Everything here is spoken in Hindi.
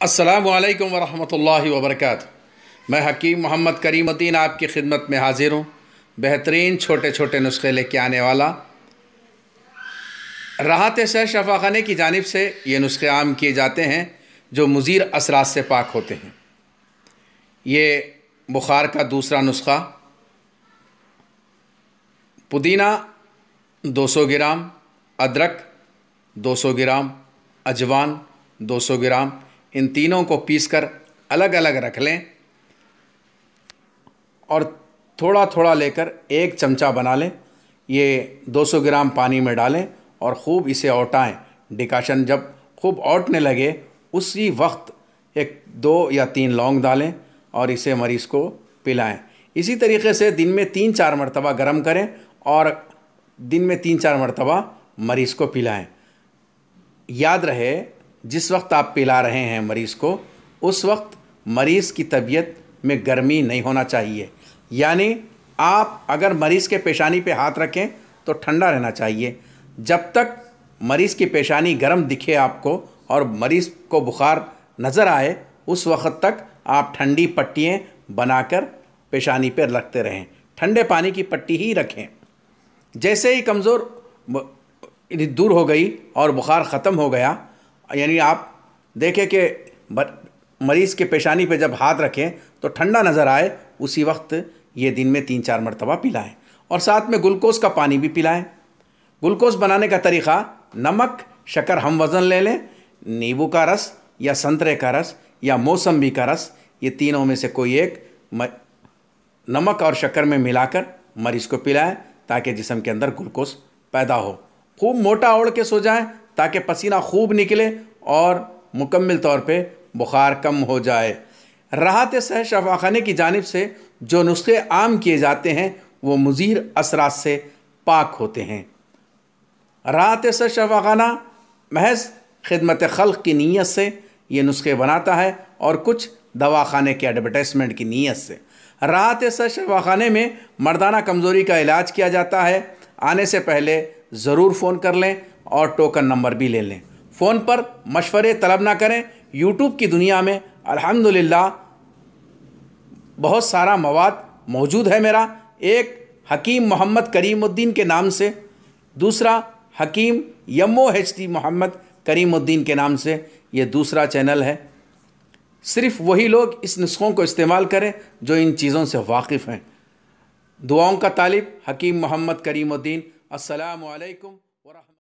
अस्सलामु अलैकुम वरहमतुल्लाहि वबरकातुहू। मैं हकीम मोहम्मद करीमुद्दीन आपकी खिदमत में हाज़िर हूँ। बेहतरीन छोटे छोटे नुस्खे लेके आने वाला राहत सह शफ़ाख़ाने की जानिब से ये नुस्खे आम किए जाते हैं जो मुज़ीर असरात से पाक होते हैं। ये बुखार का दूसरा नुस्खा, पुदीना 200 ग्राम, अदरक 200 ग्राम, अजवान 200 ग्राम, इन तीनों को पीसकर अलग अलग रख लें और थोड़ा थोड़ा लेकर एक चमचा बना लें। ये 200 ग्राम पानी में डालें और ख़ूब इसे औटाएं। डिकाशन जब खूब औटने लगे उसी वक्त 1-2 या 3 लौंग डालें और इसे मरीज़ को पिलाएं। इसी तरीके से दिन में 3-4 मरतबा गर्म करें और दिन में 3-4 मरतबा मरीज़ को पिलाएं। याद रहे, जिस वक्त आप पिला रहे हैं मरीज़ को, उस वक्त मरीज़ की तबीयत में गर्मी नहीं होना चाहिए। यानी आप अगर मरीज़ के पेशानी पे हाथ रखें तो ठंडा रहना चाहिए। जब तक मरीज़ की पेशानी गर्म दिखे आपको और मरीज़ को बुखार नज़र आए, उस वक्त तक आप ठंडी पट्टियाँ बनाकर पेशानी पर रखते रहें। ठंडे पानी की पट्टी ही रखें। जैसे ही कमज़ोर दूर हो गई और बुखार ख़त्म हो गया, यानी आप देखें कि मरीज़ के पेशानी पे जब हाथ रखें तो ठंडा नज़र आए, उसी वक्त ये दिन में 3-4 मरतबा पिलाएं और साथ में ग्लूकोज़ का पानी भी पिलाएं। ग्लूकोज़ बनाने का तरीक़ा, नमक शक्कर हम वज़न ले लें, नींबू का रस या संतरे का रस या मौसम्बी का रस, ये तीनों में से कोई एक नमक और शक्कर में मिलाकर मरीज़ को पिलाएं ताकि जिस्म के अंदर ग्लूकोज़ पैदा हो। खूब मोटा ओढ़ के सो जाएं ताकि पसीना खूब निकले और मुकम्मल तौर पे बुखार कम हो जाए। राहत सह शफ़ाख़ाने की जानिब से जो नुस्खे आम किए जाते हैं वो मुज़ीर असरात से पाक होते हैं। राहत सह शफ़ाख़ाना महज खिदमत खल्क़ की नीयत से ये नुस्खे बनाता है और कुछ दवाखाने के एडवर्टाइजमेंट की नीयत से। राहत सह शफ़ाख़ाने में मर्दाना कमज़ोरी का इलाज किया जाता है। आने से पहले ज़रूर फ़ोन कर लें और टोकन नंबर भी ले लें। फ़ोन पर मशवरे तलब ना करें। यूट्यूब की दुनिया में अल्हम्दुलिल्लाह बहुत सारा मवाद मौजूद है मेरा। एक हकीम मोहम्मद करीमुद्दीन के नाम से, दूसरा हकीम MOHD मोहम्मद करीमुद्दीन के नाम से ये दूसरा चैनल है। सिर्फ़ वही लोग इस नुस्खों को इस्तेमाल करें जो इन चीज़ों से वाकिफ़ हैं। दुआओं का तालिब हकीम मोहम्मद करीमुद्दीन। अस्सलामु अलैकुम।